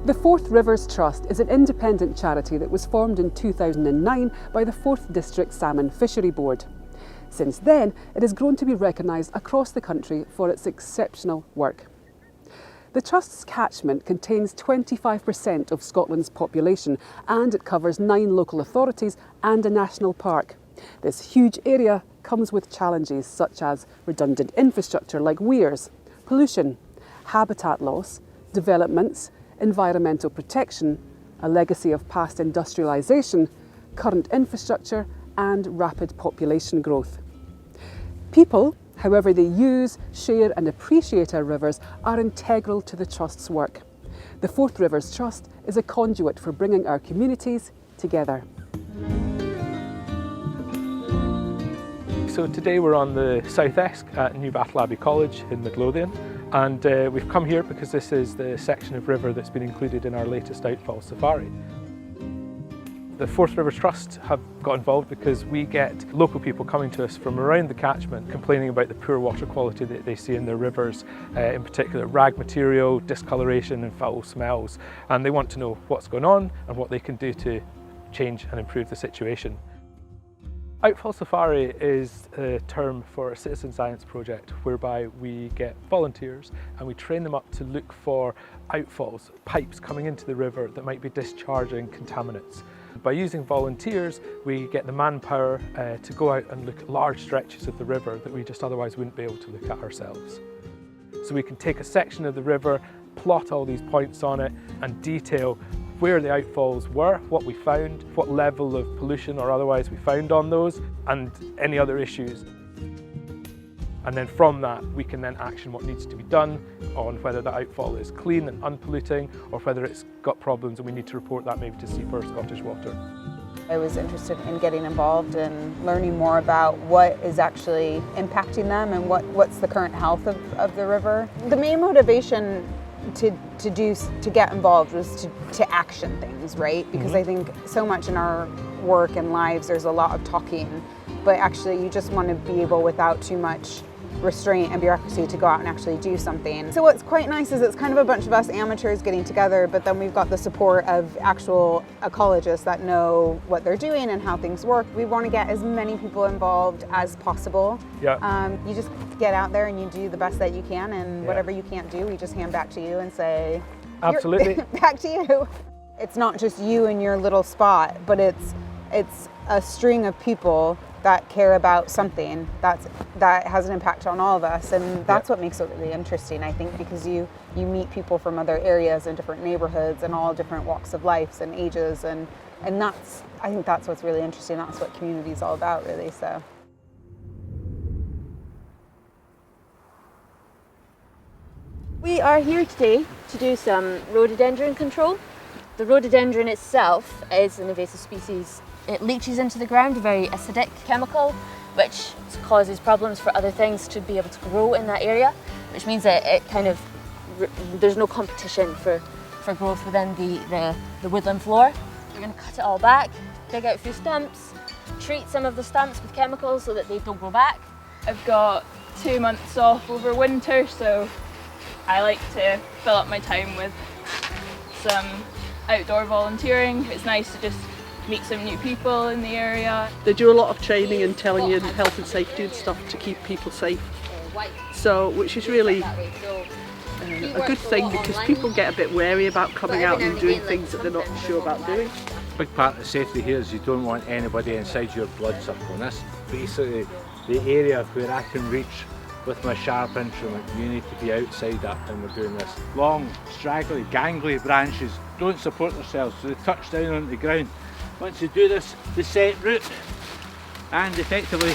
The Forth Rivers Trust is an independent charity that was formed in 2009 by the Forth District Salmon Fishery Board. Since then, it has grown to be recognised across the country for its exceptional work. The Trust's catchment contains 25% of Scotland's population, and it covers 9 local authorities and a national park. This huge area comes with challenges such as redundant infrastructure like weirs, pollution, habitat loss, developments, environmental protection, a legacy of past industrialisation, current infrastructure and rapid population growth. People, however they use, share and appreciate our rivers, are integral to the Trust's work. The Forth Rivers Trust is a conduit for bringing our communities together. So today we're on the South Esk at New Battle Abbey College in Midlothian, and we've come here because this is the section of river that's been included in our latest outfall safari. The Forth Rivers Trust have got involved because we get local people coming to us from around the catchment complaining about the poor water quality that they see in their rivers, in particular rag material, discoloration and foul smells, and they want to know what's going on and what they can do to change and improve the situation. Outfall Safari is a term for a citizen science project whereby we get volunteers and we train them up to look for outfalls, pipes coming into the river that might be discharging contaminants. By using volunteers, we get the manpower to go out and look at large stretches of the river that we just otherwise wouldn't be able to look at ourselves. So we can take a section of the river, plot all these points on it and detail where the outfalls were, what we found, what level of pollution or otherwise we found on those, and any other issues. And then from that, we can then action what needs to be done on whether the outfall is clean and unpolluting or whether it's got problems and we need to report that maybe to Seafair Scottish Water. I was interested in getting involved and learning more about what is actually impacting them and what's the current health of the river. The main motivation to get involved was to action things, right? Because I think so much in our work and lives there's a lot of talking, but actually you just want to be able, without too much restraint and bureaucracy, to go out and actually do something. So what's quite nice is it's kind of a bunch of us amateurs getting together, but then we've got the support of actual ecologists that know what they're doing and how things work. We want to get as many people involved as possible. Yeah. You just get out there and you do the best that you can, and whatever you can't do, we just hand back to you and say, absolutely, back to you. It's not just you and your little spot, but it's a string of people that care about something that has an impact on all of us, and that's what makes it really interesting, I think, because you meet people from other areas and different neighborhoods and all different walks of life and ages, and I think that's what's really interesting. That's what community is all about, really. So. We are here today to do some rhododendron control. The rhododendron itself is an invasive species. It leaches into the ground, a very acidic chemical, which causes problems for other things to be able to grow in that area, which means that there's no competition for growth within the woodland floor. We're going to cut it all back, dig out a few stumps, treat some of the stumps with chemicals so that they don't grow back. I've got 2 months off over winter, so I like to fill up my time with some outdoor volunteering. It's nice to just meet some new people in the area. They do a lot of training and telling you health and safety and stuff to keep people safe. So, which is really a good thing, because people get a bit wary about coming out and doing things that they're not sure about doing. A big part of safety here is you don't want anybody inside your blood circle. And that's basically the area where I can reach with my sharp instrument. You need to be outside that when we're doing this. Long, straggly, gangly branches don't support themselves, so they touch down on the ground. Once you do this, they set root and effectively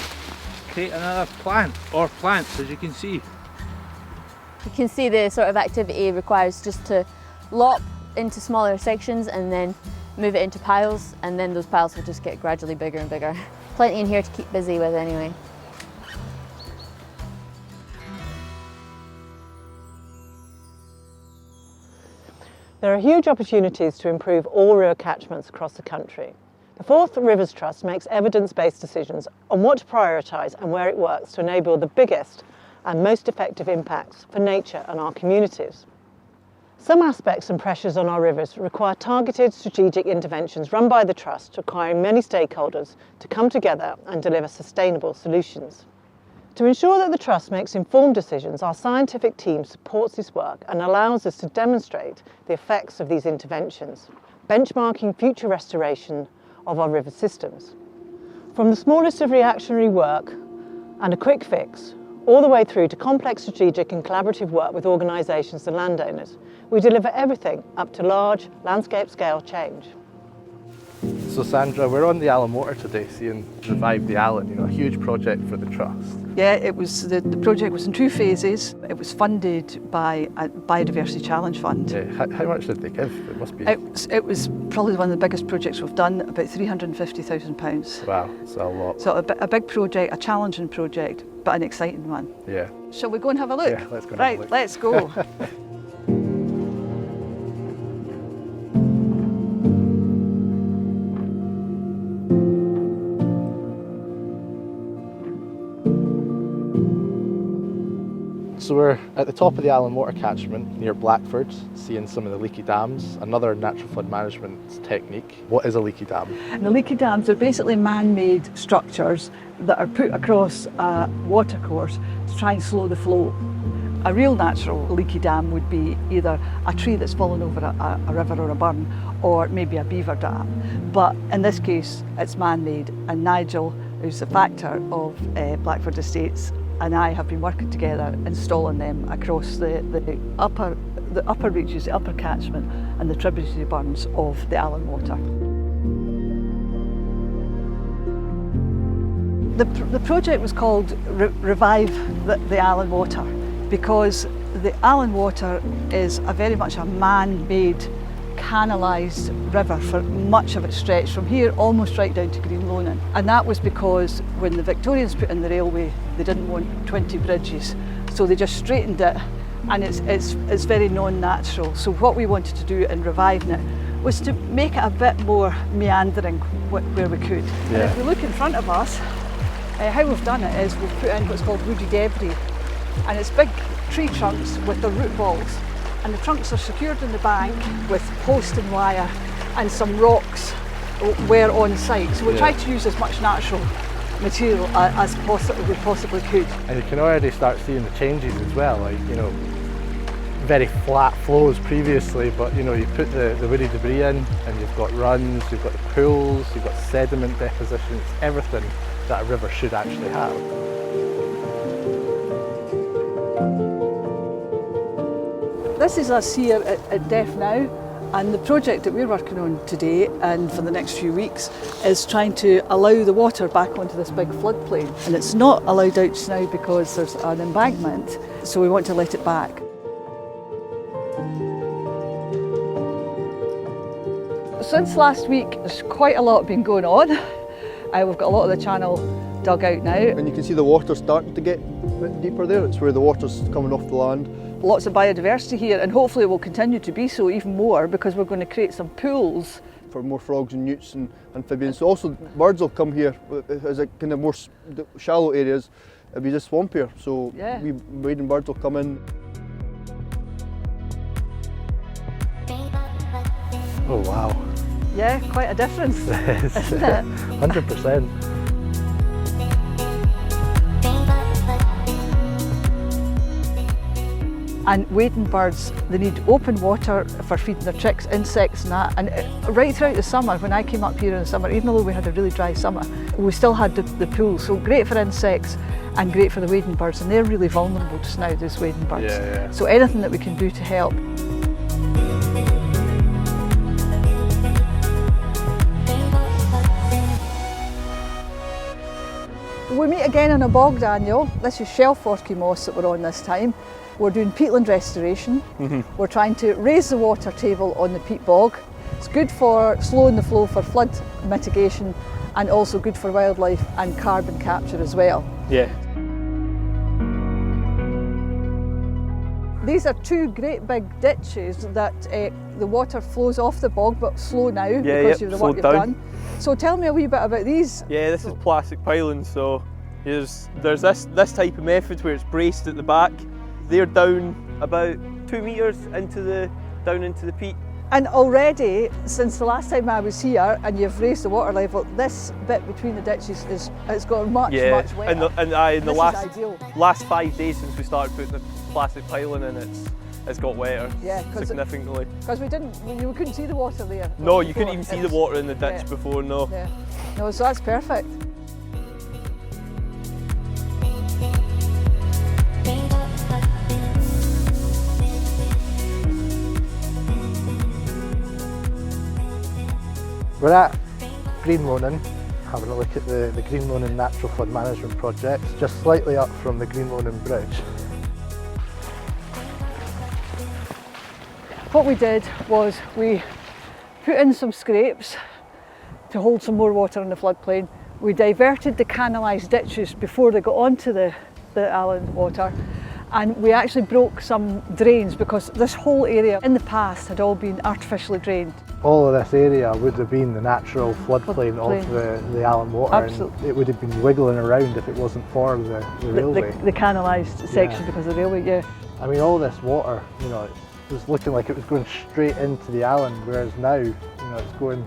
create another plant or plants, as you can see. You can see the sort of activity requires just to lop into smaller sections and then move it into piles, and then those piles will just get gradually bigger and bigger. Plenty in here to keep busy with anyway. There are huge opportunities to improve all river catchments across the country. The Forth Rivers Trust makes evidence-based decisions on what to prioritise and where it works to enable the biggest and most effective impacts for nature and our communities. Some aspects and pressures on our rivers require targeted strategic interventions run by the Trust, requiring many stakeholders to come together and deliver sustainable solutions. To ensure that the Trust makes informed decisions, our scientific team supports this work and allows us to demonstrate the effects of these interventions, benchmarking future restoration of our river systems. From the smallest of reactionary work and a quick fix, all the way through to complex strategic and collaborative work with organisations and landowners, we deliver everything up to large landscape scale change. So Sandra, we're on the Allen Water today, seeing Revive the Allen, a huge project for the Trust. Yeah, it was the project was in 2 phases. It was funded by a Biodiversity Challenge Fund. Yeah, how much did they give? It must be. It was probably one of the biggest projects we've done, about £350,000. Wow, that's a lot. So a big project, a challenging project, but an exciting one. Yeah. Shall we go and have a look? Yeah, let's go and right, have a look. Let's go. So we're at the top of the Allen Water catchment near Blackford, seeing some of the leaky dams, another natural flood management technique. What is a leaky dam? The leaky dams are basically man-made structures that are put across a watercourse to try and slow the flow. A real natural leaky dam would be either a tree that's fallen over a river or a burn, or maybe a beaver dam. But in this case, it's man-made, and Nigel, who's the factor of Blackford Estates, and I have been working together installing them across the upper reaches, the upper catchment and the tributary burns of the Allen Water. The project was called Revive the Allen Water because the Allen Water is very much a man-made canalised river for much of its stretch from here almost right down to Green Loaning, and that was because when the Victorians put in the railway they didn't want 20 bridges, so they just straightened it, and it's very non-natural. So what we wanted to do in reviving it was to make it a bit more meandering where we could. Yeah. And if we look in front of us, how we've done it is we've put in what's called woody debris, and it's big tree trunks with their root balls. And the trunks are secured in the bank with post and wire, and some rocks were on site. So we tried to use as much natural material as we possibly could. And you can already start seeing the changes as well, like, very flat flows previously, but you put the woody debris in and you've got runs, you've got the pools, you've got sediment depositions, everything that a river should actually have. This is us here at Deaf Now, and the project that we're working on today and for the next few weeks is trying to allow the water back onto this big floodplain. And it's not allowed out just now because there's an embankment, so we want to let it back. Since last week, there's quite a lot been going on. We've got a lot of the channel dug out now. And you can see the water starting to get a bit deeper there. It's where the water's coming off the land. Lots of biodiversity here, and hopefully it will continue to be so even more because we're going to create some pools. For more frogs and newts and amphibians. So also birds will come here as a kind of more shallow areas. It'll be just swamp here, so wading birds will come in. Oh wow. Yeah, quite a difference, isn't it? 100%. And wading birds, they need open water for feeding their chicks, insects and that. And right throughout the summer, when I came up here in the summer, even though we had a really dry summer, we still had the pool. So great for insects and great for the wading birds. And they're really vulnerable just now, these wading birds. Yeah. So anything that we can do to help. We meet again on a bog, Daniel. This is shelf orky moss that we're on this time. We're doing peatland restoration. We're trying to raise the water table on the peat bog. It's good for slowing the flow for flood mitigation and also good for wildlife and carbon capture as well. Yeah. These are two great big ditches that the water flows off the bog but slow now because of the work you've done. So tell me a wee bit about these. Yeah, this is plastic piling, so there's this type of method where it's braced at the back. They're down about 2 metres into down into the peat. And already, since the last time I was here, and you've raised the water level, this bit between the ditches it's got much wetter. In the last 5 days since we started putting the plastic piling in, it's got wetter significantly. Because you couldn't see the water there. No, you couldn't even see the water in the ditch before, no. Yeah. No, so that's perfect. We're at Green Loaning, having a look at the Green Loaning Natural Flood Management Project, just slightly up from the Green Loaning Bridge. What we did was we put in some scrapes to hold some more water in the floodplain. We diverted the canalised ditches before they got onto the Allen water, and we actually broke some drains because this whole area in the past had all been artificially drained. All of this area would have been the natural floodplain of the Allen water. Absolutely. And it would have been wiggling around if it wasn't for the railway. The canalised section because of the railway, yeah. I mean, all this water, you know, it was looking like it was going straight into the Allen, whereas now, you know, it's going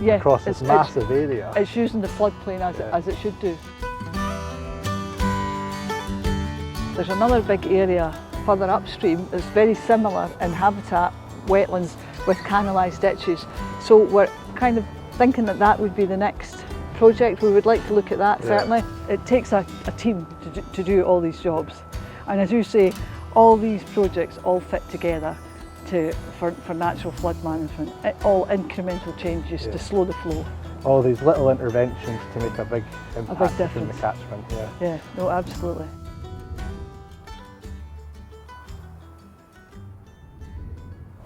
across this massive area. It's using the floodplain as it should do. There's another big area further upstream that's very similar in habitat, wetlands, with canalised ditches. So we're kind of thinking that would be the next project. We would like to look at that, certainly. It takes a team to do all these jobs. And as you say, all these projects all fit together for natural flood management. All incremental changes to slow the flow. All these little interventions to make a big impact in the difference. catchment. Yeah, no, absolutely.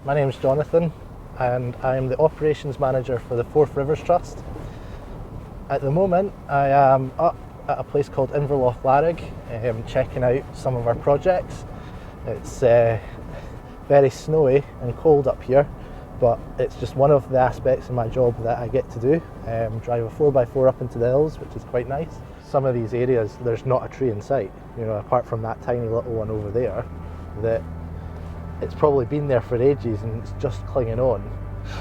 My name's Jonathan and I'm the Operations Manager for the Forth Rivers Trust. At the moment I am up at a place called Inverloch Larrig, checking out some of our projects. It's very snowy and cold up here, but it's just one of the aspects of my job that I get to do. Drive a 4x4 up into the hills, which is quite nice. Some of these areas there's not a tree in sight, you know, apart from that tiny little one over there that it's probably been there for ages and it's just clinging on.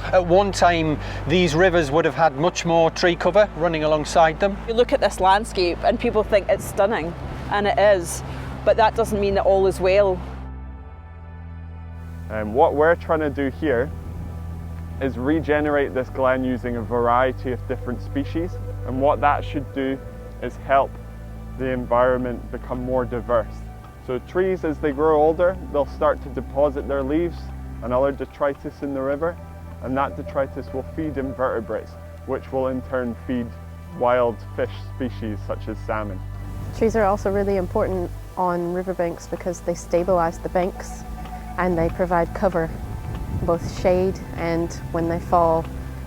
At one time, these rivers would have had much more tree cover running alongside them. You look at this landscape and people think it's stunning, and it is, but that doesn't mean that all is well. What we're trying to do here is regenerate this glen using a variety of different species, and what that should do is help the environment become more diverse. So trees, as they grow older, they'll start to deposit their leaves and other detritus in the river, and that detritus will feed invertebrates, which will in turn feed wild fish species such as salmon. Trees are also really important on riverbanks because they stabilise the banks and they provide cover, both shade, and when they fall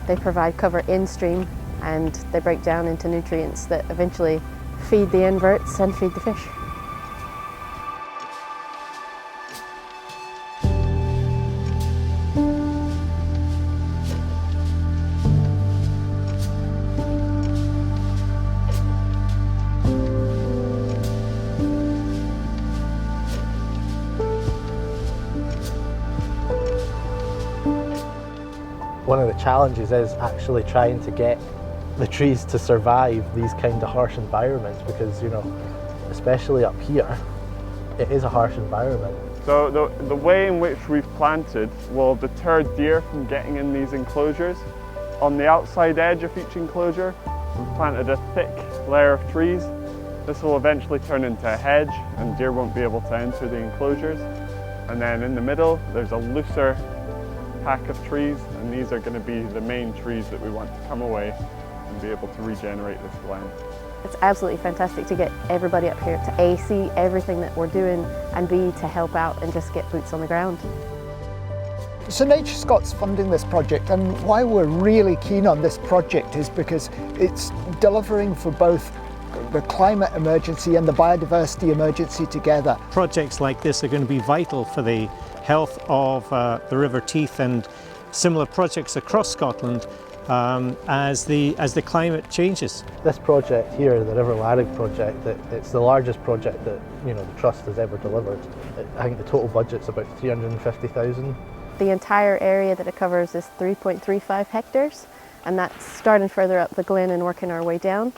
they provide cover in stream and they break down into nutrients that eventually feed the inverts and feed the fish. One of the challenges is actually trying to get the trees to survive these kind of harsh environments because, you know, especially up here, it is a harsh environment. So the way in which we've planted will deter deer from getting in these enclosures. On the outside edge of each enclosure, we've planted a thick layer of trees. This will eventually turn into a hedge and deer won't be able to enter the enclosures. And then in the middle, there's a looser pack of trees, and these are going to be the main trees that we want to come away and be able to regenerate this glen. It's absolutely fantastic to get everybody up here to A, see everything that we're doing, and B, to help out and just get boots on the ground. So Nature Scott's funding this project, and why we're really keen on this project is because it's delivering for both the climate emergency and the biodiversity emergency together. Projects like this are going to be vital for the health of the River Teith and similar projects across Scotland as the climate changes. This project here, the River Larrig project, it's the largest project that, you know, the Trust has ever delivered. I think the total budget's about 350,000. The entire area that it covers is 3.35 hectares, and that's starting further up the glen and working our way down.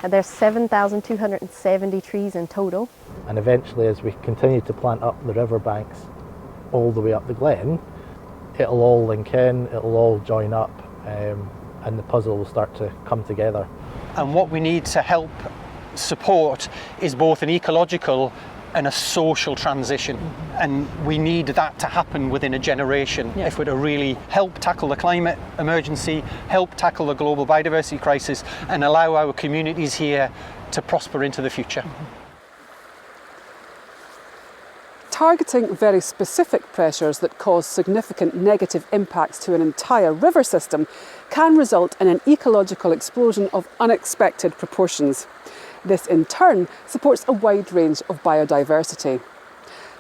And there's 7,270 trees in total. And eventually, as we continue to plant up the riverbanks all the way up the glen, it'll all link in, it'll all join up, and the puzzle will start to come together. And what we need to help support is both an ecological and a social transition. And we need that to happen within a generation if we're to really help tackle the climate emergency, help tackle the global biodiversity crisis, and allow our communities here to prosper into the future. Targeting very specific pressures that cause significant negative impacts to an entire river system can result in an ecological explosion of unexpected proportions. This in turn supports a wide range of biodiversity.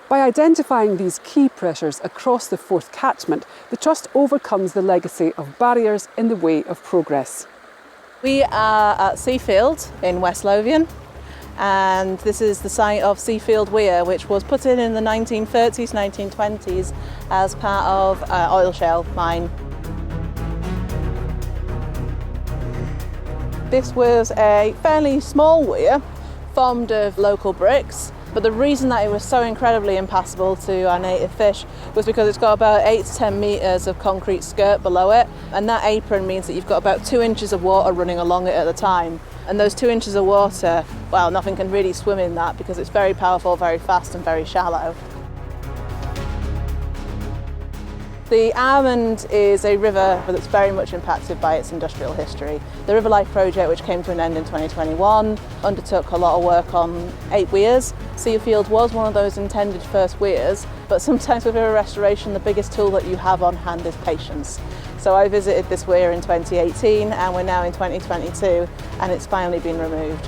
By identifying these key pressures across the Forth catchment, the Trust overcomes the legacy of barriers in the way of progress. We are at Seafield in West Lothian, and this is the site of Seafield Weir, which was put in the 1930s, 1920s as part of an oil shale mine. This was a fairly small weir formed of local bricks, but the reason that it was so incredibly impassable to our native fish was because it's got about 8 to 10 metres of concrete skirt below it, and that apron means that you've got about 2 inches of water running along it at a time. And those 2 inches of water, well, nothing can really swim in that because it's very powerful, very fast and very shallow. The Almond is a river that's very much impacted by its industrial history. The River Life project, which came to an end in 2021, undertook a lot of work on 8 weirs. Seafield was one of those intended first weirs, but sometimes with river restoration, the biggest tool that you have on hand is patience. So I visited this weir in 2018 and we're now in 2022 and it's finally been removed.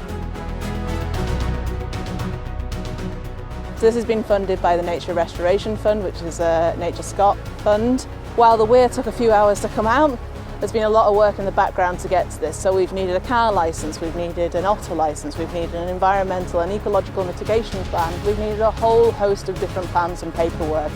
So this has been funded by the Nature Restoration Fund, which is a Nature Scot fund. While the weir took a few hours to come out, there's been a lot of work in the background to get to this. So we've needed a car licence, we've needed an otter licence, we've needed an environmental and ecological mitigation plan, we've needed a whole host of different plans and paperwork.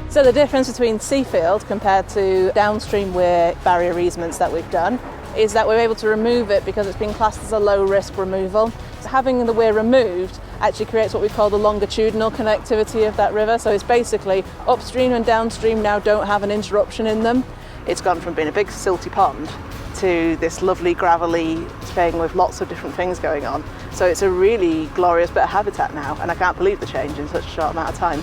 So the difference between Seafield compared to downstream weir barrier easements that we've done is that we're able to remove it because it's been classed as a low risk removal. So having the weir removed actually creates what we call the longitudinal connectivity of that river. So it's basically upstream and downstream now don't have an interruption in them. It's gone from being a big silty pond to this lovely gravelly thing with lots of different things going on. So it's a really glorious bit of habitat now, and I can't believe the change in such a short amount of time.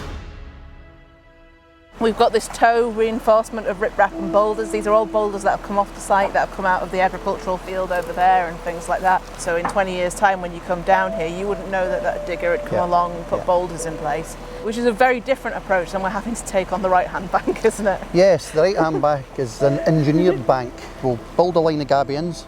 We've got this toe reinforcement of riprap and boulders. These are all boulders that have come off the site, that have come out of the agricultural field over there and things like that. So in 20 years' time when you come down here, you wouldn't know that that digger had come along and put boulders in place, which is a very different approach than we're having to take on the right-hand bank, isn't it? Yes, the right-hand bank is an engineered bank. We'll build a line of gabions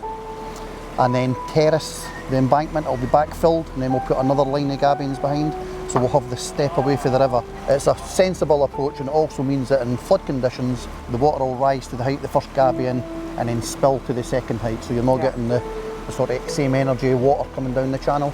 and then terrace the embankment. It'll be backfilled and then we'll put another line of gabions behind. So we'll have the step away from the river. It's a sensible approach, and it also means that in flood conditions, the water will rise to the height of the first gabion and then spill to the second height. So you're not getting the sort of same energy water coming down the channel.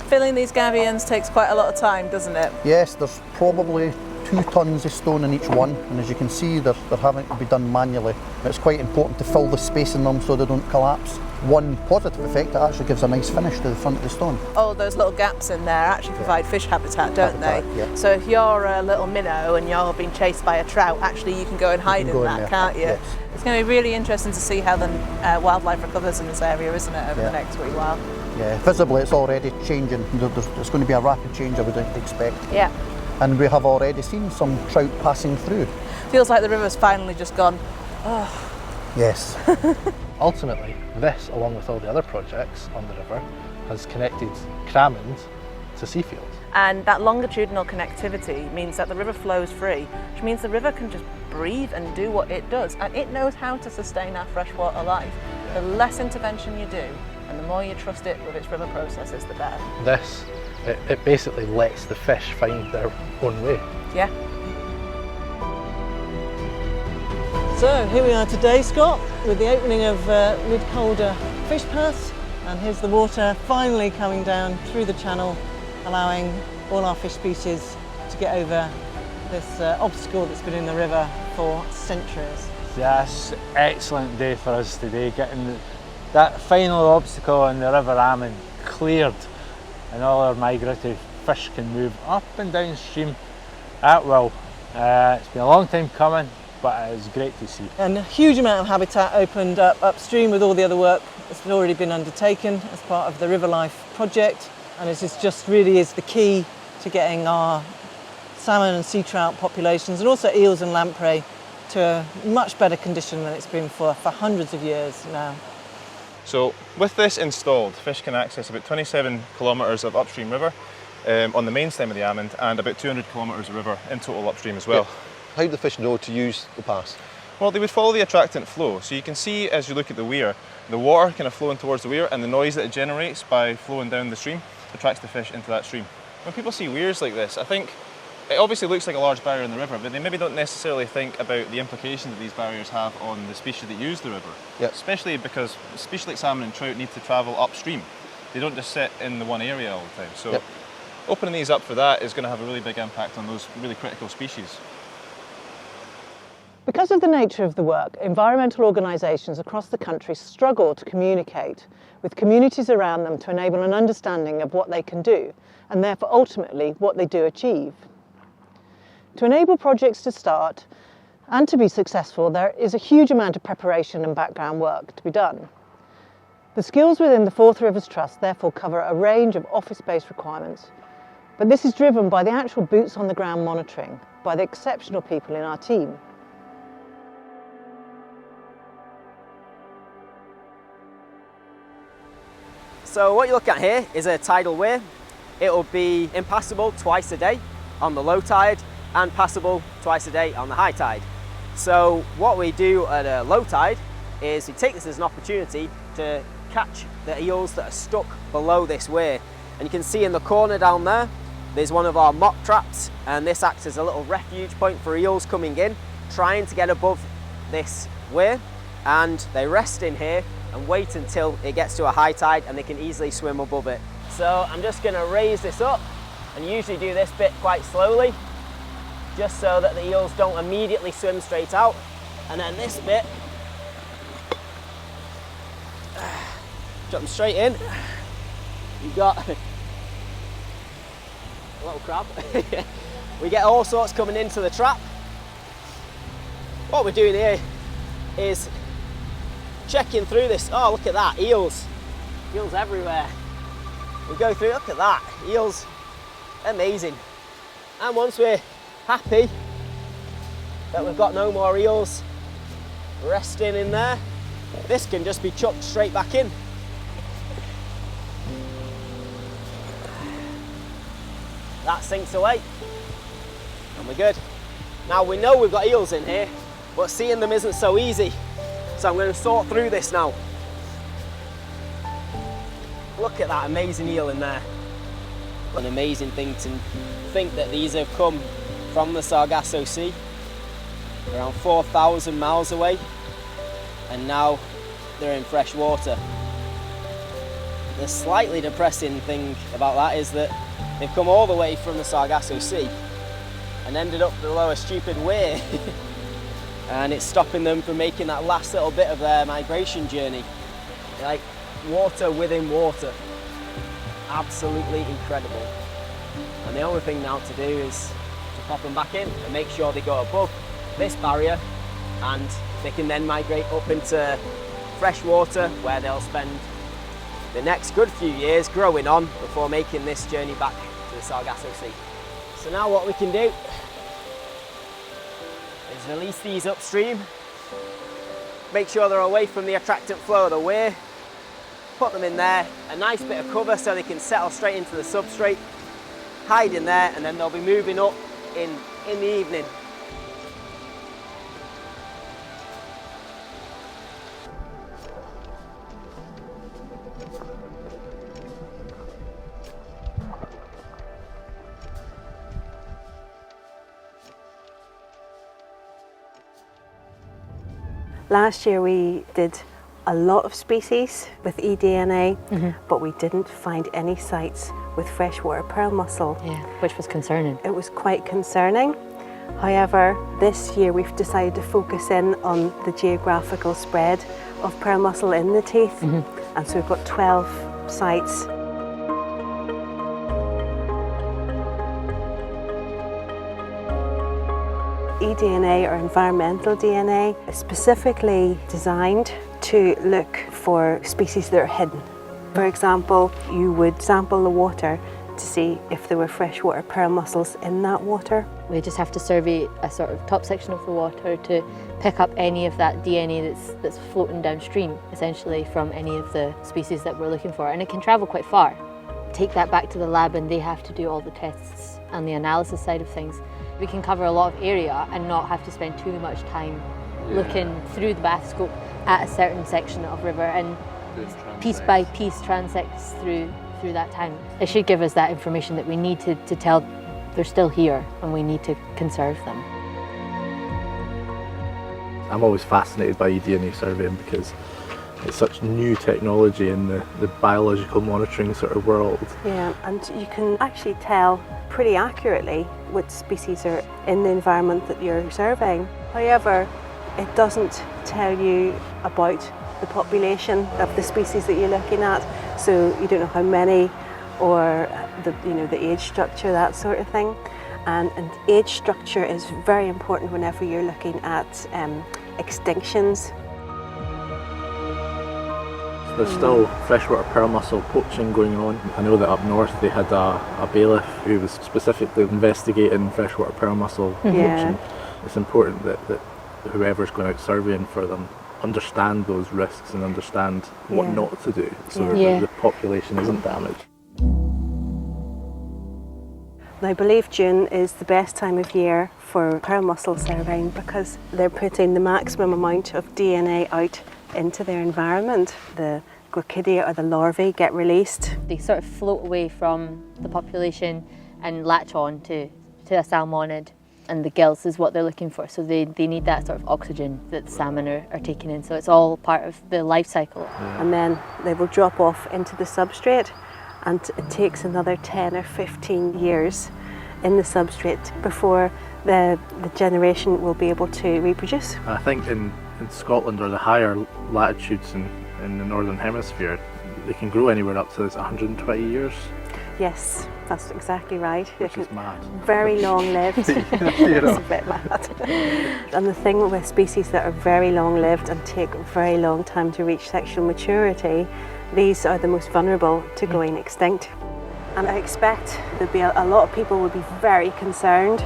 Filling these gabions takes quite a lot of time, doesn't it? Yes, there's probably 2 tons of stone in each one, and as you can see, they're having to be done manually. It's quite important to fill the space in them so they don't collapse. One positive effect, it actually gives a nice finish to the front of the stone. All those little gaps in there actually provide fish habitat, don't they? Yeah. So if you're a little minnow and you're being chased by a trout, actually you can go and hide in that, can't you? Yes. It's going to be really interesting to see how the wildlife recovers in this area, isn't it, over the next wee while? Yeah, visibly it's already changing. It's going to be a rapid change, I would expect. Yeah. And we have already seen some trout passing through. Feels like the river's finally just gone, oh. Yes. Ultimately, this, along with all the other projects on the river, has connected Cramond to Seafield. And that longitudinal connectivity means that the river flows free, which means the river can just breathe and do what it does. And it knows how to sustain our freshwater life. The less intervention you do, and the more you trust it with its river processes, the better. This, it basically lets the fish find their own way. Yeah. So here we are today, Scott, with the opening of Mid Calder Fish Pass, and here's the water finally coming down through the channel, allowing all our fish species to get over this obstacle that's been in the river for centuries. Yes, excellent day for us today, getting that final obstacle in the River Amman cleared, and all our migratory fish can move up and downstream at will. It's been a long time coming, but it's great to see. And a huge amount of habitat opened up upstream with all the other work that's already been undertaken as part of the River Life project, and this is just really is the key to getting our salmon and sea trout populations, and also eels and lamprey, to a much better condition than it's been for hundreds of years now. So with this installed, fish can access about 27 kilometres of upstream river on the main stem of the Amman, and about 200 kilometres of river in total upstream as well. Yeah. How do the fish know to use the pass? Well, they would follow the attractant flow. So you can see as you look at the weir, the water kind of flowing towards the weir, and the noise that it generates by flowing down the stream attracts the fish into that stream. When people see weirs like this, I think it obviously looks like a large barrier in the river, but they maybe don't necessarily think about the implications that these barriers have on the species that use the river. Yep. Especially because species like salmon and trout need to travel upstream. They don't just sit in the one area all the time. So yep. Opening these up for that is going to have a really big impact on those really critical species. Because of the nature of the work, environmental organisations across the country struggle to communicate with communities around them to enable an understanding of what they can do, and therefore ultimately what they do achieve. To enable projects to start and to be successful, there is a huge amount of preparation and background work to be done. The skills within the Forth Rivers Trust therefore cover a range of office-based requirements, but this is driven by the actual boots on the ground monitoring by the exceptional people in our team. So what you look at here is a tidal weir. It will be impassable twice a day on the low tide and passable twice a day on the high tide. So what we do at a low tide is we take this as an opportunity to catch the eels that are stuck below this weir. And you can see in the corner down there, there's one of our mop traps, and this acts as a little refuge point for eels coming in, trying to get above this weir, and they rest in here and wait until it gets to a high tide and they can easily swim above it. So I'm just going to raise this up, and usually do this bit quite slowly, just so that the eels don't immediately swim straight out. And then this bit, drop them straight in. You've got a little crab. We get all sorts coming into the trap. What we're doing here is checking through this. Oh, look at that, eels. Eels everywhere. We go through, look at that, eels, amazing. And once we're happy that we've got no more eels resting in there, this can just be chucked straight back in. That sinks away, and we're good. Now we know we've got eels in here, but seeing them isn't so easy. So I'm going to sort through this now. Look at that amazing eel in there. An amazing thing to think that these have come from the Sargasso Sea, around 4,000 miles away, and now they're in fresh water. The slightly depressing thing about that is that they've come all the way from the Sargasso Sea and ended up below a stupid weir. And it's stopping them from making that last little bit of their migration journey. Like water within water. Absolutely incredible. And the only thing now to do is to pop them back in and make sure they go above this barrier, and they can then migrate up into fresh water where they'll spend the next good few years growing on before making this journey back to the Sargasso Sea. So now what we can do is release these upstream, make sure they're away from the attractant flow of the weir, put them in there, a nice bit of cover so they can settle straight into the substrate, hide in there, and then they'll be moving up in the evening. Last year we did a lot of species with eDNA, but we didn't find any sites with freshwater pearl mussel. Yeah, which was concerning. It was quite concerning. However, this year we've decided to focus in on the geographical spread of pearl mussel in the teeth, and so we've got 12 sites. eDNA, or environmental DNA, is specifically designed to look for species that are hidden. For example, you would sample the water to see if there were freshwater pearl mussels in that water. We just have to survey a sort of top section of the water to pick up any of that DNA that's floating downstream, essentially, from any of the species that we're looking for. And it can travel quite far. Take that back to the lab and they have to do all the tests and the analysis side of things. We can cover a lot of area and not have to spend too much time looking through the bathscope at a certain section of river and piece by piece transects through that time. It should give us that information that we need to tell they're still here and we need to conserve them. I'm always fascinated by eDNA surveying because it's such new technology in the biological monitoring sort of world. Yeah, and you can actually tell pretty accurately what species are in the environment that you're surveying. However, it doesn't tell you about the population of the species that you're looking at, so you don't know how many or the age structure, that sort of thing. And age structure is very important whenever you're looking at extinctions. There's still freshwater pearl mussel poaching going on. I know that up north they had a bailiff who was specifically investigating freshwater pearl mussel poaching. It's important that whoever's going out surveying for them understand those risks and understand what not to do so that the population isn't damaged. I believe June is the best time of year for pearl mussel surveying because they're putting the maximum amount of DNA out into their environment. The glaucidia, or the larvae, get released. They sort of float away from the population and latch on to a salmonid, and the gills is what they're looking for. So they need that sort of oxygen that the salmon are taking in. So it's all part of the life cycle. And then they will drop off into the substrate, and it takes another 10 or 15 years in the substrate before the generation will be able to reproduce. I think in Scotland, or the higher latitudes in the northern hemisphere, they can grow anywhere up to 120 years. Yes, that's exactly right. Which is mad. Very long-lived. It's a bit mad. And the thing with species that are very long-lived and take a very long time to reach sexual maturity, these are the most vulnerable to going extinct. And I expect there'll be a lot of people will be very concerned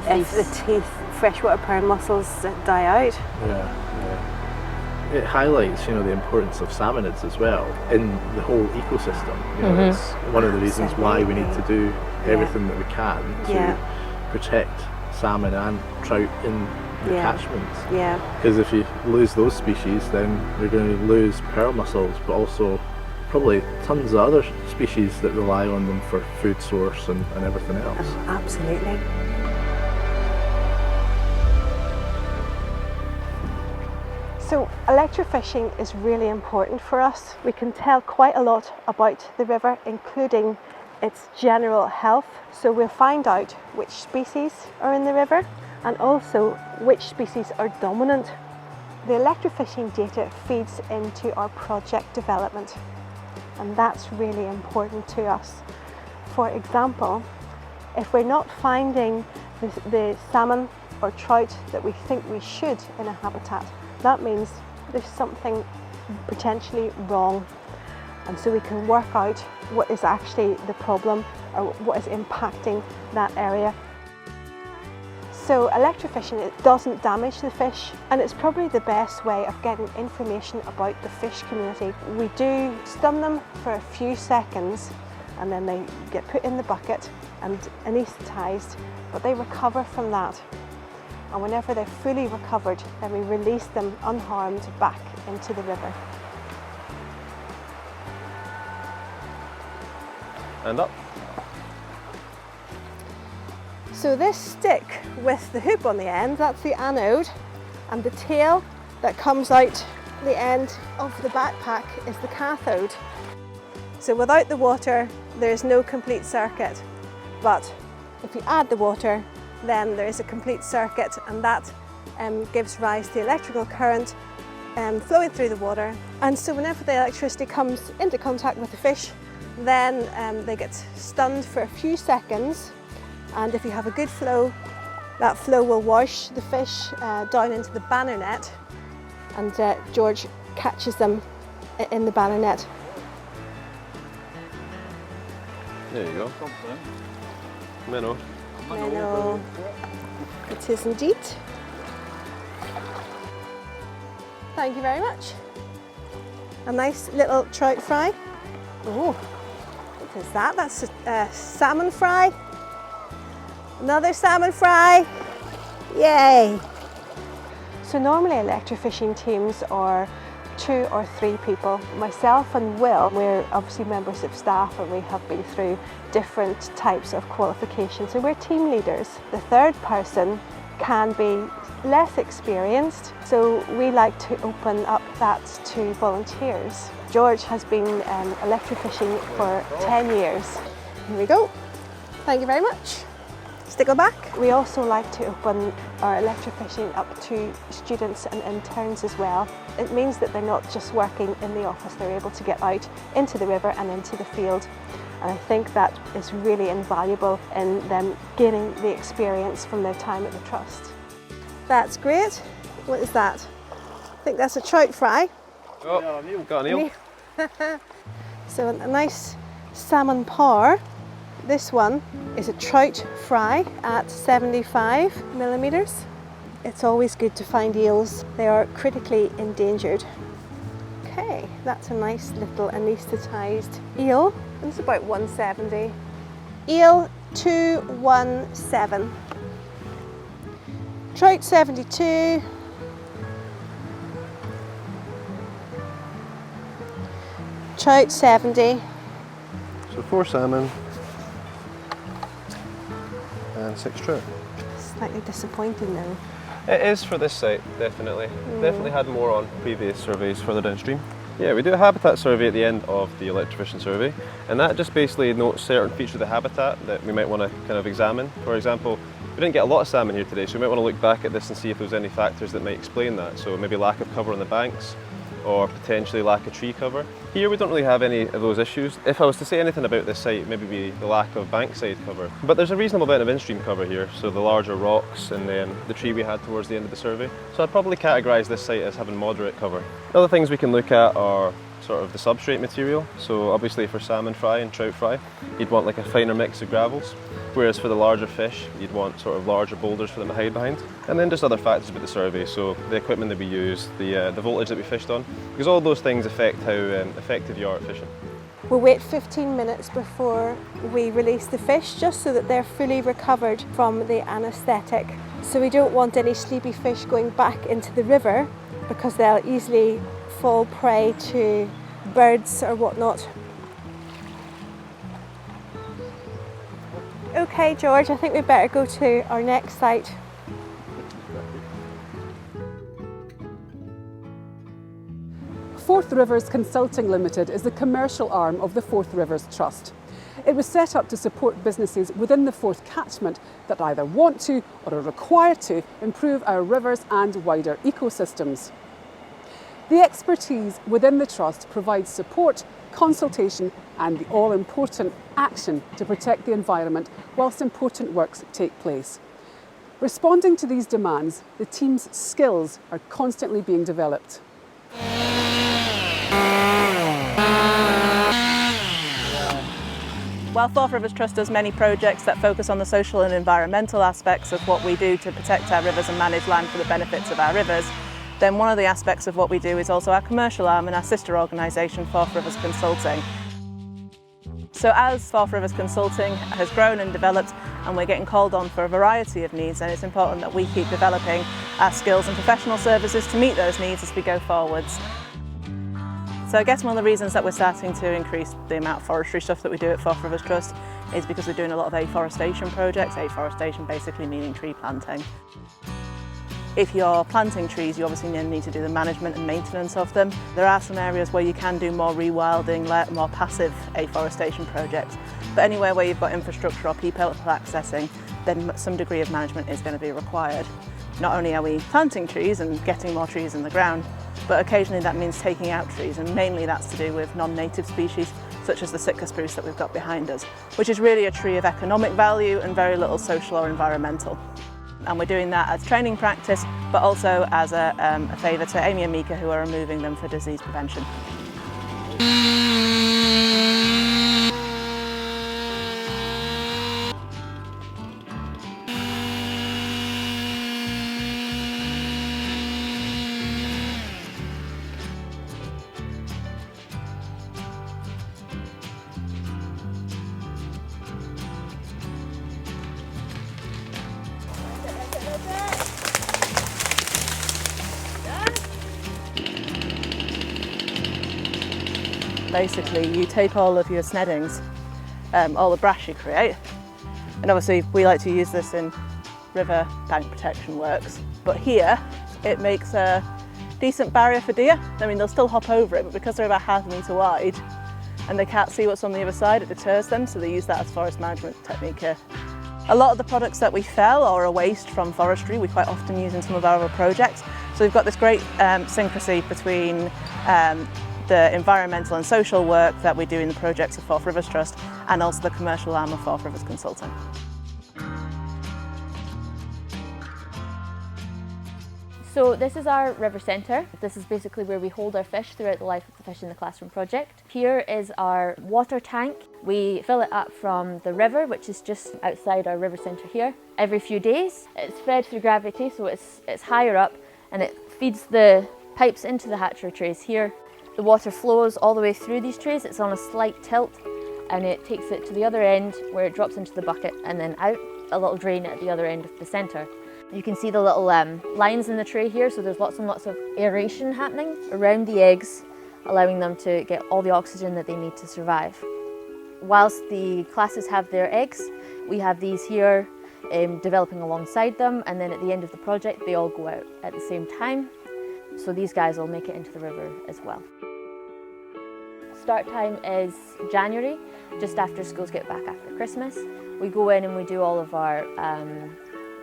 if the freshwater pearl mussels die out. It highlights, the importance of salmonids as well in the whole ecosystem. It's one of the reasons why we need to do everything that we can to protect salmon and trout in the catchments. Because if you lose those species, then you're going to lose pearl mussels, but also probably tons of other species that rely on them for food source and everything else. Absolutely. So electrofishing is really important for us. We can tell quite a lot about the river, including its general health. So we'll find out which species are in the river and also which species are dominant. The electrofishing data feeds into our project development, and that's really important to us. For example, if we're not finding the salmon or trout that we think we should in a habitat, that means there's something potentially wrong, and so we can work out what is actually the problem or what is impacting that area. So electrofishing, it doesn't damage the fish, and it's probably the best way of getting information about the fish community. We do stun them for a few seconds and then they get put in the bucket and anaesthetised, but they recover from that. And whenever they're fully recovered, then we release them unharmed back into the river. And up. So this stick with the hoop on the end, that's the anode, and the tail that comes out the end of the backpack is the cathode. So without the water, there is no complete circuit. But if you add the water, then there is a complete circuit, and that gives rise to electrical current flowing through the water. And so whenever the electricity comes into contact with the fish, then they get stunned for a few seconds, and if you have a good flow, that flow will wash the fish down into the banner net, and George catches them in the banner net. There you go. Minnow. Minnow. It is indeed. Thank you very much. A nice little trout fry. Oh, what is that? That's a salmon fry. Another salmon fry. Yay! So normally electrofishing teams are 2 or 3 people. Myself and Will, we're obviously members of staff, and we have been through different types of qualifications, so we're team leaders. The third person can be less experienced, so we like to open up that to volunteers. George has been electrofishing for 10 years. Here we go. Thank you very much. Stickle back. We also like to open our electrofishing up to students and interns as well. It means that they're not just working in the office, they're able to get out into the river and into the field. And I think that is really invaluable in them gaining the experience from their time at the Trust. That's great. What is that? I think that's a trout fry. Oh, got an eel. So a nice salmon par. This one is a trout fry at 75 millimeters. It's always good to find eels. They are critically endangered. Okay, that's a nice little anaesthetised eel. It's about 170. Eel 217. Trout 72. Trout 70. So 4 salmon and 6 trout. Slightly disappointing though. It is for this site, definitely. Definitely had more on previous surveys further downstream. Yeah, we do a habitat survey at the end of the electrofishing survey, and that just basically notes certain features of the habitat that we might want to kind of examine. For example, we didn't get a lot of salmon here today, so we might want to look back at this and see if there's any factors that might explain that. So maybe lack of cover on the banks, or potentially lack of tree cover. Here we don't really have any of those issues. If I was to say anything about this site, maybe be the lack of bankside cover. But there's a reasonable amount of in-stream cover here, so the larger rocks and then the tree we had towards the end of the survey. So I'd probably categorise this site as having moderate cover. Other things we can look at are sort of the substrate material. So obviously for salmon fry and trout fry, you'd want like a finer mix of gravels. Whereas for the larger fish, you'd want sort of larger boulders for them to hide behind. And then just other factors about the survey, so the equipment that we use, the voltage that we fished on, because all those things affect how effective you are at fishing. We'll wait 15 minutes before we release the fish, just so that they're fully recovered from the anaesthetic. So we don't want any sleepy fish going back into the river, because they'll easily fall prey to birds or whatnot. Okay, George, I think we better go to our next site. Forth Rivers Consulting Limited is the commercial arm of the Forth Rivers Trust. It was set up to support businesses within the Forth catchment that either want to or are required to improve our rivers and wider ecosystems. The expertise within the Trust provides support, consultation and the all-important action to protect the environment whilst important works take place. Responding to these demands, the team's skills are constantly being developed. While Forth Rivers Trust does many projects that focus on the social and environmental aspects of what we do to protect our rivers and manage land for the benefits of our rivers, then one of the aspects of what we do is also our commercial arm and our sister organisation, Forth Rivers Consulting. So as Forth Rivers Consulting has grown and developed, and we're getting called on for a variety of needs, and it's important that we keep developing our skills and professional services to meet those needs as we go forwards. So I guess one of the reasons that we're starting to increase the amount of forestry stuff that we do at Forth Rivers Trust is because we're doing a lot of afforestation projects, afforestation basically meaning tree planting. If you're planting trees, you obviously need to do the management and maintenance of them. There are some areas where you can do more rewilding, more passive afforestation projects. But anywhere where you've got infrastructure or people accessing, then some degree of management is going to be required. Not only are we planting trees and getting more trees in the ground, but occasionally that means taking out trees, and mainly that's to do with non-native species such as the Sitka spruce that we've got behind us, which is really a tree of economic value and very little social or environmental. And we're doing that as training practice, but also as a favour to Amy and Mika, who are removing them for disease prevention. Basically, you take all of your sneddings, all the brash you create, and obviously we like to use this in river bank protection works, but here it makes a decent barrier for deer. I mean, they'll still hop over it, but because they're about ½ metre wide and they can't see what's on the other side, it deters them, so they use that as forest management technique here. A lot of the products that we fell or are waste from forestry we quite often use in some of our other projects, so we've got this great syncrasy between the environmental and social work that we do in the projects of Forth Rivers Trust and also the commercial arm of Forth Rivers Consulting. So this is our river centre. This is basically where we hold our fish throughout the life of the Fish in the Classroom project. Here is our water tank. We fill it up from the river, which is just outside our river centre here. Every few days it's fed through gravity, so it's higher up, and it feeds the pipes into the hatchery trays here. The water flows all the way through these trays. It's on a slight tilt, and it takes it to the other end where it drops into the bucket and then out a little drain at the other end of the centre. You can see the little lines in the tray here, so there's lots and lots of aeration happening around the eggs, allowing them to get all the oxygen that they need to survive. Whilst the classes have their eggs, we have these here developing alongside them, and then at the end of the project they all go out at the same time. So these guys will make it into the river as well. Start time is January, just after schools get back after Christmas. We go in and we do all of our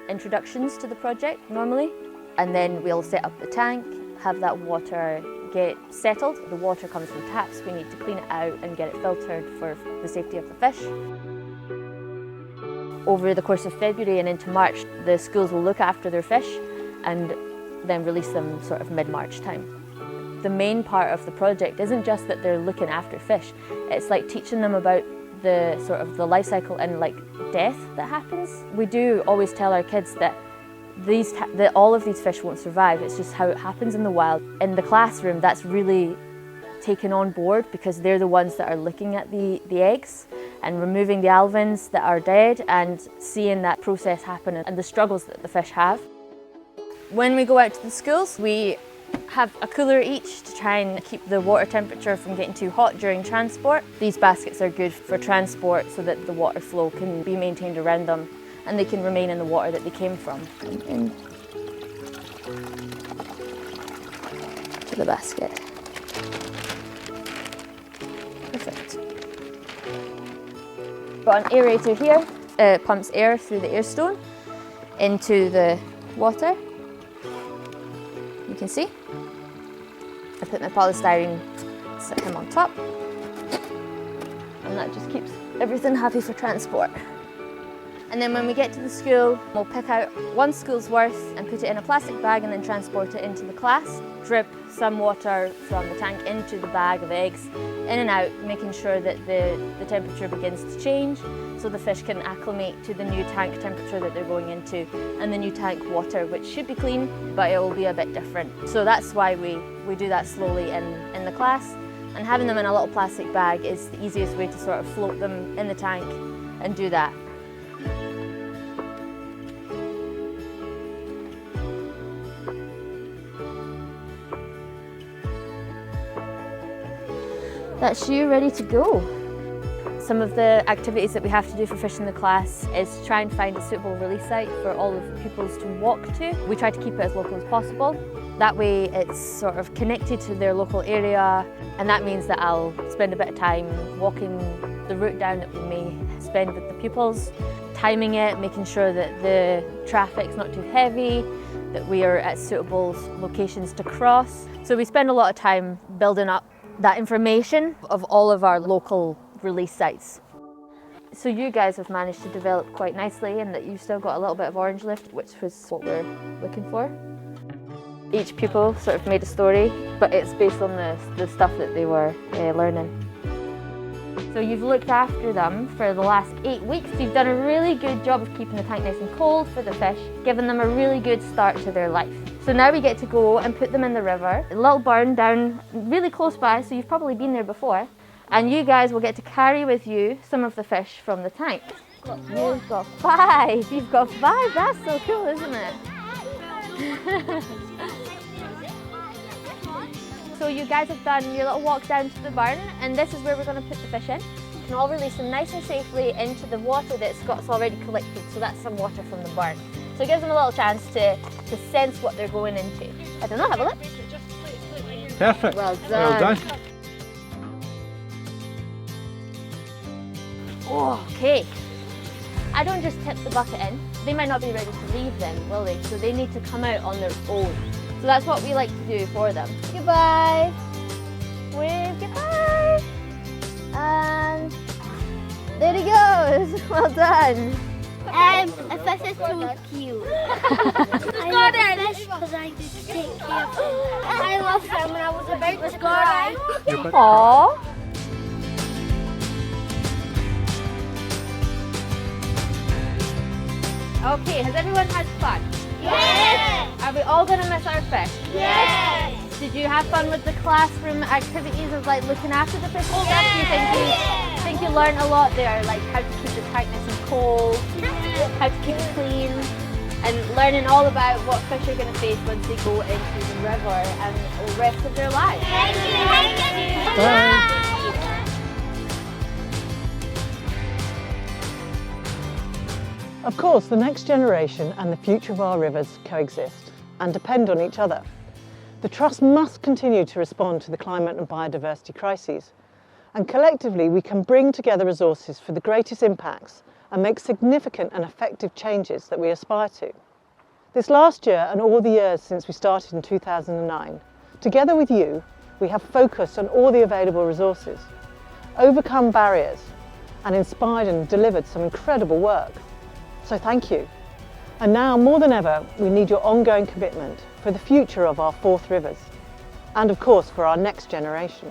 introductions to the project normally, and then we'll set up the tank, have that water get settled. The water comes from taps, we need to clean it out and get it filtered for the safety of the fish. Over the course of February and into March, the schools will look after their fish and then release them sort of mid-March time. The main part of the project isn't just that they're looking after fish, it's like teaching them about the sort of the life cycle and like death that happens. We do always tell our kids that all of these fish won't survive, it's just how it happens in the wild. In the classroom, that's really taken on board because they're the ones that are looking at the eggs and removing the alevins that are dead and seeing that process happen and the struggles that the fish have. When we go out to the schools, we have a cooler each to try and keep the water temperature from getting too hot during transport. These baskets are good for transport so that the water flow can be maintained around them and they can remain in the water that they came from. And to the basket. Perfect. Got an aerator here. It pumps air through the air stone into the water. You can see. I put my polystyrene, set him on top, and that just keeps everything happy for transport. And then when we get to the school, we'll pick out one school's worth and put it in a plastic bag and then transport it into the class. Drip some water from the tank into the bag of eggs, in and out, making sure that the temperature begins to change so the fish can acclimate to the new tank temperature that they're going into and the new tank water, which should be clean, but it will be a bit different. So that's why we do that slowly in the class. And having them in a little plastic bag is the easiest way to sort of float them in the tank and do that. That's you ready to go. Some of the activities that we have to do for Fish in the Class is try and find a suitable release site for all of the pupils to walk to. We try to keep it as local as possible. That way it's sort of connected to their local area, and that means that I'll spend a bit of time walking the route down that we may spend with the pupils. timing it, making sure that the traffic's not too heavy, that we are at suitable locations to cross. So we spend a lot of time building up that information of all of our local release sites. So you guys have managed to develop quite nicely, and that you've still got a little bit of orange lift, which was what we're looking for. Each pupil sort of made a story, but it's based on the stuff that they were learning. So you've looked after them for the last 8 weeks. You've done a really good job of keeping the tank nice and cold for the fish, giving them a really good start to their life. So now we get to go and put them in the river, a little burn down really close by, so you've probably been there before. And you guys will get to carry with you some of the fish from the tank. You've got 5. You've got 5. That's so cool, isn't it? So you guys have done your little walk down to the barn, and this is where we're going to put the fish in. You can all release them nice and safely into the water that Scott's already collected, so that's some water from the barn. So it gives them a little chance to sense what they're going into. I don't know, have a look. Perfect. Well done. Well done. Okay. I don't just tip the bucket in. They might not be ready to leave then, will they? So they need to come out on their own. So that's what we like to do for them. Goodbye. Wave goodbye. And there he goes. Well done. A fish is so cute. I got it because I did take care of him. I loved him when I was about to cry. Aww. Okay, has everyone had fun? Yes! Are we all going to miss our fish? Yes! Did you have fun with the classroom activities of like looking after the fish and stuff? Do you think you learned a lot there, like how to keep the tank nice and cold, how to keep it clean, and learning all about what fish are going to face once they go into the river and the rest of their lives? Thank you! Bye! Of course, the next generation and the future of our rivers coexist and depend on each other. The Trust must continue to respond to the climate and biodiversity crises, and collectively we can bring together resources for the greatest impacts and make significant and effective changes that we aspire to. This last year and all the years since we started in 2009, together with you, we have focused on all the available resources, overcome barriers, and inspired and delivered some incredible work. So thank you. And now more than ever, we need your ongoing commitment for the future of our 4th rivers and of course for our next generation.